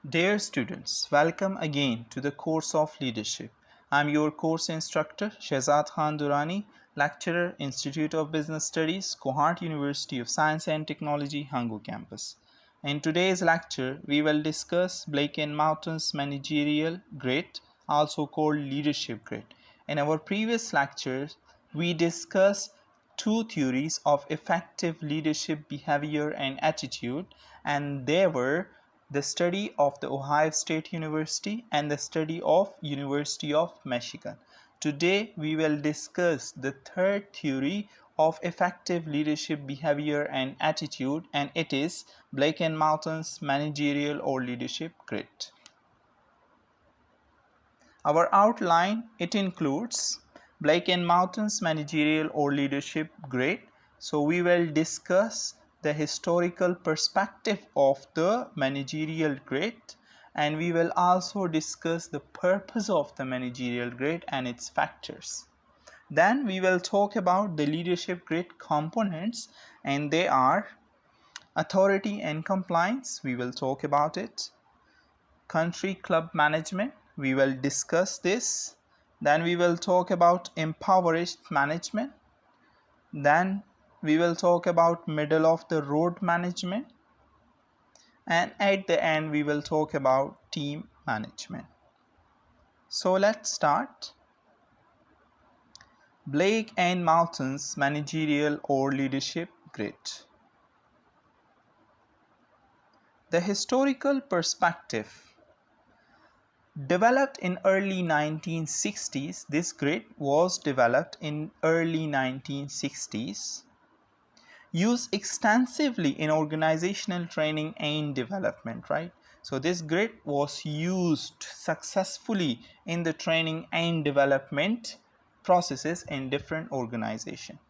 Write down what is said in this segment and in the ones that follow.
Dear students, welcome again to the course of leadership. I am your course instructor Shehzad Khan Durrani, lecturer, Institute of Business Studies, Cohort University of Science and Technology, Hangu campus. In today's lecture, we will discuss Blake and Mouton's managerial grit, also called leadership grit. In our previous lectures, we discussed two theories of effective leadership behavior and attitude, and they were the study of the Ohio State University and the study of University of Michigan. Today we will discuss the third theory of effective leadership behavior and attitude, and it is Blake and Mouton's managerial or leadership grit. Our outline, it includes Blake and Mouton's managerial or leadership grit. So we will discuss the historical perspective of the managerial grit, and we will also discuss the purpose of the managerial grit and its factors. Then we will talk about the leadership grit components, and they are authority and compliance. We will talk about it. Country club management, we will discuss this. Then we will talk about impoverished management. Then we will talk about middle of the road management, and at the end we will talk about team management. So let's start. Blake and Mouton's managerial or leadership grit. The historical perspective. Developed in early 1960s, this grit was developed in early 1960s, used extensively in organizational training and development, right? So this grit was used successfully in the training and development processes in different organizations.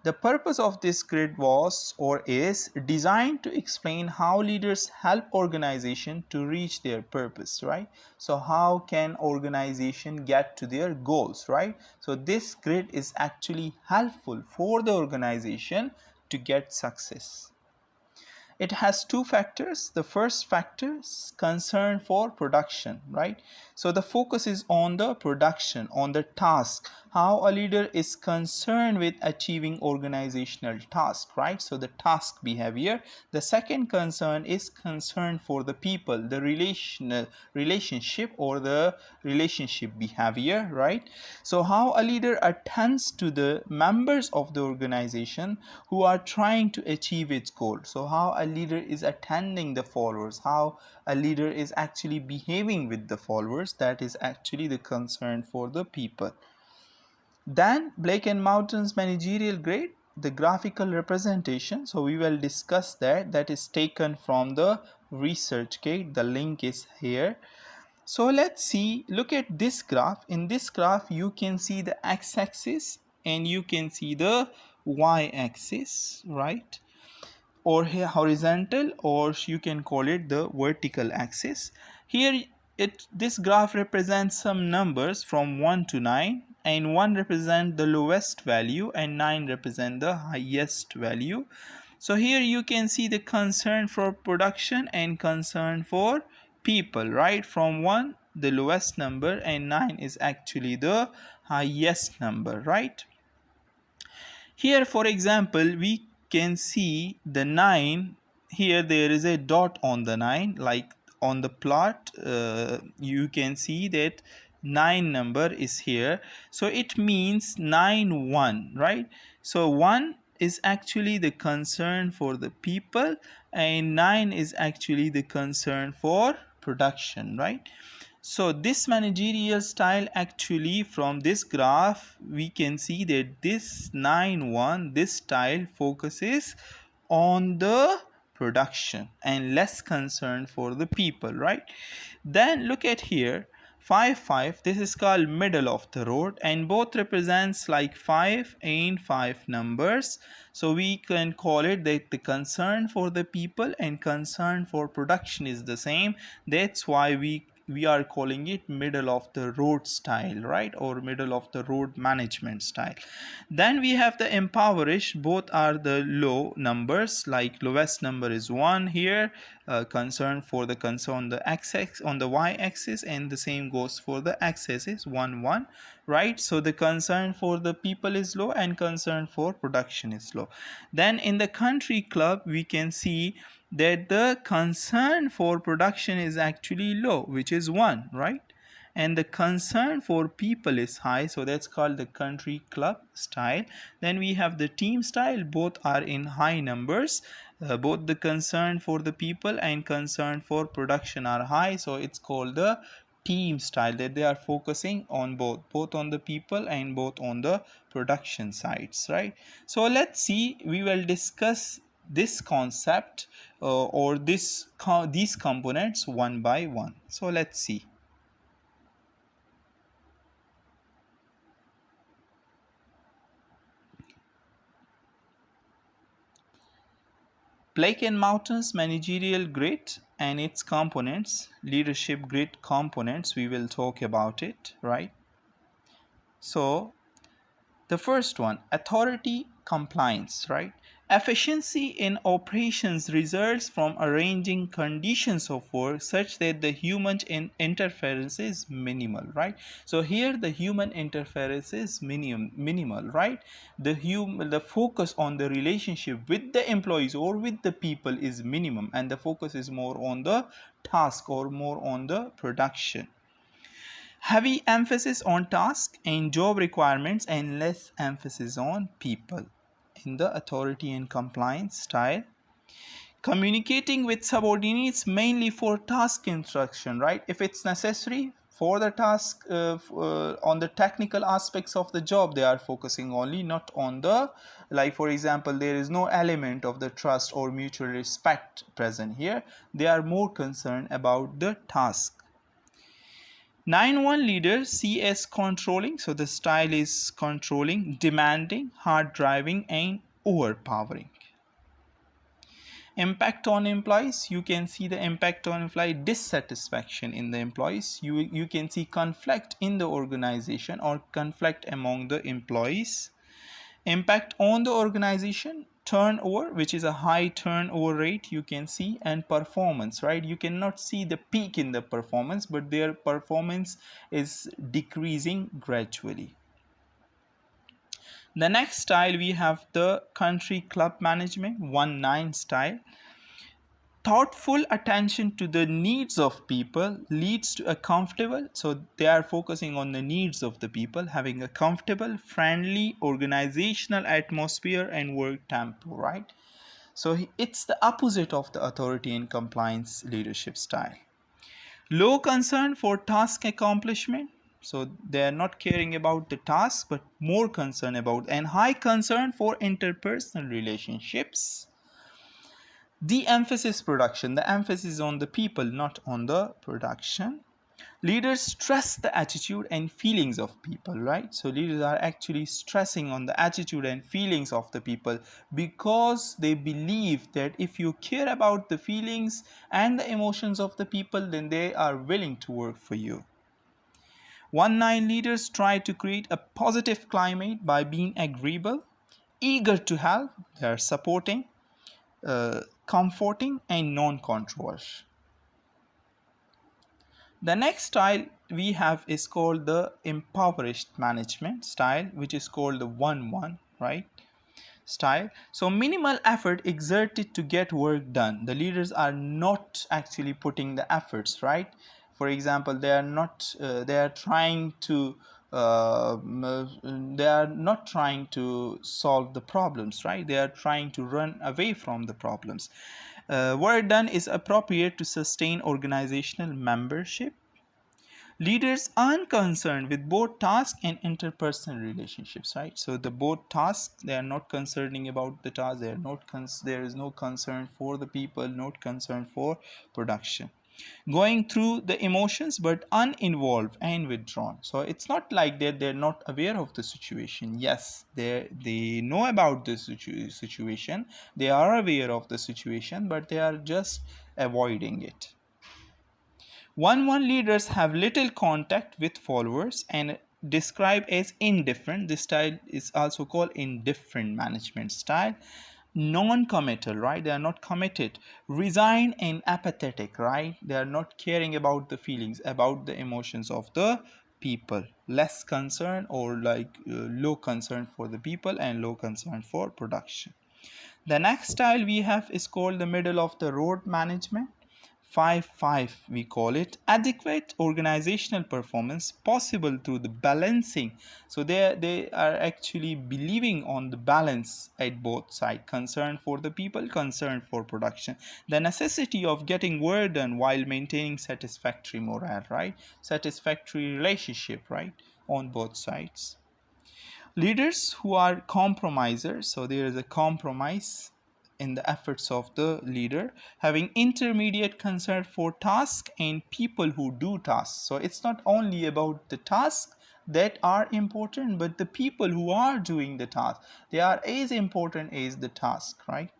The purpose of this grid was or is designed to explain how leaders help organization to reach their purpose, right? So how can organization get to their goals, right? So this grid is actually helpful for the organization to get success. It has two factors. The first factor is concern for production, right? So the focus is on the production, on the task, how a leader is concerned with achieving organizational task, right? So the task behavior. The second concern is concern for the people, the relationship or the relationship behavior, right? So how a leader attends to the members of the organization who are trying to achieve its goal. So how a leader is attending the followers, how a leader is actually behaving with the followers, that is actually the concern for the people. Then Blake and Mouton's managerial grade, the graphical representation. So we will discuss that is taken from the ResearchGate. The link is here. So let's see, look at this graph. In this graph you can see the x-axis and you can see the y-axis, right? Or here horizontal, or you can call it the vertical axis. Here this graph represents some numbers from 1 to 9, and 1 represent the lowest value and 9 represent the highest value. So here you can see the concern for production and concern for people, right? From 1 the lowest number and 9 is actually the highest number, right? Here for example we can see the 9. Here there is a dot on the 9, like on the plot you can see that 9 number is here, so it means 9 1, right? So 1 is actually the concern for the people and 9 is actually the concern for production, right? So this managerial style, actually from this graph we can see that this 9-1, this style focuses on the production and less concern for the people, right? Then look at here, 5-5, this is called middle of the road, and both represents like 5 and 5 numbers. So we can call it that the concern for the people and concern for production is the same. That's why we we are calling it middle of the road style, right, or middle of the road management style. Then we have the impoverished. Both are the low numbers, like lowest number is 1 here, concern for the concern on the x-axis, on the y-axis, and the same goes for the x-axis, 1 1, right? So the concern for the people is low and concern for production is low. Then in the country club we can see that the concern for production is actually low, which is 1, right? And the concern for people is high, so that's called the country club style. Then we have the team style. Both are in high numbers. Both the concern for the people and concern for production are high, so it's called the team style, that they are focusing on both on the people and both on the production sides, right? So let's see, we will discuss this concept or these components one by one. So let's see. Blake and Mountain's managerial grid and its components, leadership grid components, we will talk about it, right? So the first one, authority compliance, right? Efficiency in operations results from arranging conditions of work such that the human interference is minimal, right? So here the human interference is minimal, right? The focus on the relationship with the employees or with the people is minimum, and the focus is more on the task or more on the production. Heavy emphasis on task and job requirements and less emphasis on people in the authority and compliance style. Communicating with subordinates mainly for task instruction, right? If it's necessary for the task, on the technical aspects of the job, they are focusing only, not on the, like for example, there is no element of the trust or mutual respect present here. They are more concerned about the task. 9-1 leaders see as controlling, so the style is controlling, demanding, hard driving, and overpowering. Impact on employees, you can see the impact on employee dissatisfaction in the employees. You can see conflict in the organization or conflict among the employees. Impact on the organization, turnover, which is a high turnover rate, you can see, and performance, right? You cannot see the peak in the performance, but their performance is decreasing gradually. The next style, we have the country club management 1-9 style. Thoughtful attention to the needs of people leads to a comfortable, so they are focusing on the needs of the people, having a comfortable, friendly organizational atmosphere and work tempo, right? So it's the opposite of the authority and compliance leadership style. Low concern for task accomplishment, so they are not caring about the task but more concern about, and high concern for interpersonal relationships. De-emphasis production, the emphasis is on the people, not on the production. Leaders stress the attitude and feelings of people, right? So leaders are actually stressing on the attitude and feelings of the people because they believe that if you care about the feelings and the emotions of the people, then they are willing to work for you. 1-9 leaders try to create a positive climate by being agreeable, eager to help, they are supporting, comforting, and non-controversial. The next style we have is called the impoverished management style, which is called the 1-1, right? Style. So minimal effort exerted to get work done. The leaders are not actually putting the efforts, right? For example, they are not trying to solve the problems, right? They are trying to run away from the problems. Work done is appropriate to sustain organizational membership. Leaders are concerned with both task and interpersonal relationships, right? So the both tasks, they are not concerning about the task, they are not there is no concern for the people, not concern for production. Going through the emotions but uninvolved and withdrawn. So it's not like that they're not aware of the situation. Yes, they know about the situation, they are aware of the situation, but they are just avoiding it. 1-1 leaders have little contact with followers and described as indifferent. This style is also called indifferent management style. Non-committal, right? They are not committed. Resigned and apathetic, right? They are not caring about the feelings, about the emotions of the people. Less concern, or like low concern for the people and low concern for production. The next style we have is called the middle of the road management. 5-5 we call it. Adequate organizational performance possible through the balancing. So they are actually believing on the balance at both sides: concern for the people, concern for production, the necessity of getting work done while maintaining satisfactory morale, right? Satisfactory relationship, right, on both sides. Leaders who are compromisers, so there is a compromise in the efforts of the leader, having intermediate concern for task and people who do tasks. So it's not only about the tasks that are important, but the people who are doing the task, they are as important as the task, right?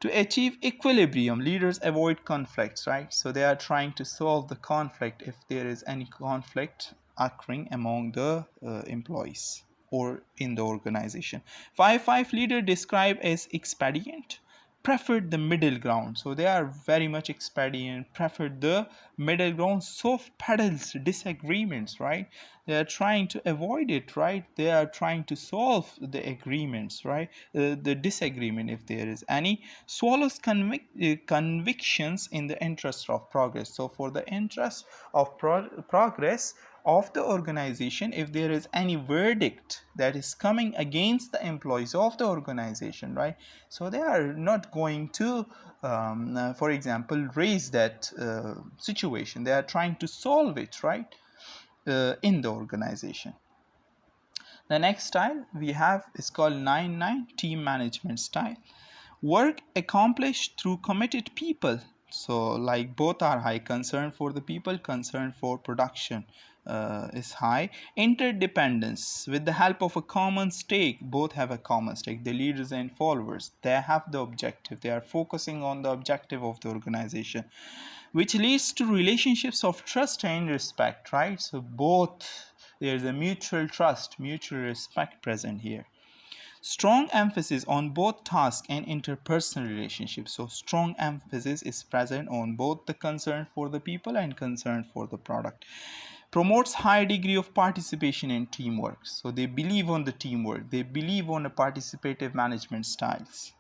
To achieve equilibrium, leaders avoid conflicts, right? So they are trying to solve the conflict if there is any conflict occurring among the employees or in the organization. 5-5 leader described as expedient preferred the middle ground. So they are very much expedient, preferred the middle ground, soft pedals disagreements, right? They are trying to avoid it, right? They are trying to solve the agreements, right? The disagreement, if there is any. Swallows convictions in the interest of progress. So for the interest of progress of the organization, if there is any verdict that is coming against the employees of the organization, right, so they are not going to for example raise that situation. They are trying to solve it, right, in the organization. The next style we have is called 9-9 team management style. Work accomplished through committed people. So like both are high. Concern for the people, concern for production is high. Interdependence, with the help of a common stake. Both have a common stake, the leaders and followers. They have the objective, they are focusing on the objective of the organization, which leads to relationships of trust and respect, right? So both, there's a mutual trust, mutual respect present here. Strong emphasis on both task and interpersonal relationships. So strong emphasis is present on both the concern for the people and concern for the product. Promotes high degree of participation and teamwork. So they believe on the teamwork, they believe on the participative management styles.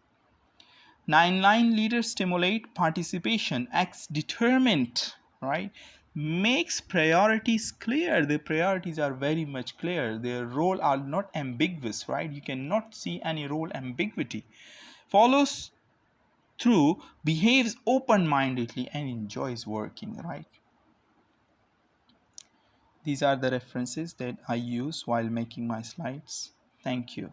9-9 leaders stimulate participation, acts determined, right? Makes priorities clear. The priorities are very much clear. Their role are not ambiguous, right? You cannot see any role ambiguity. Follows through, behaves open-mindedly, and enjoys working, right? These are the references that I use while making my slides. Thank you.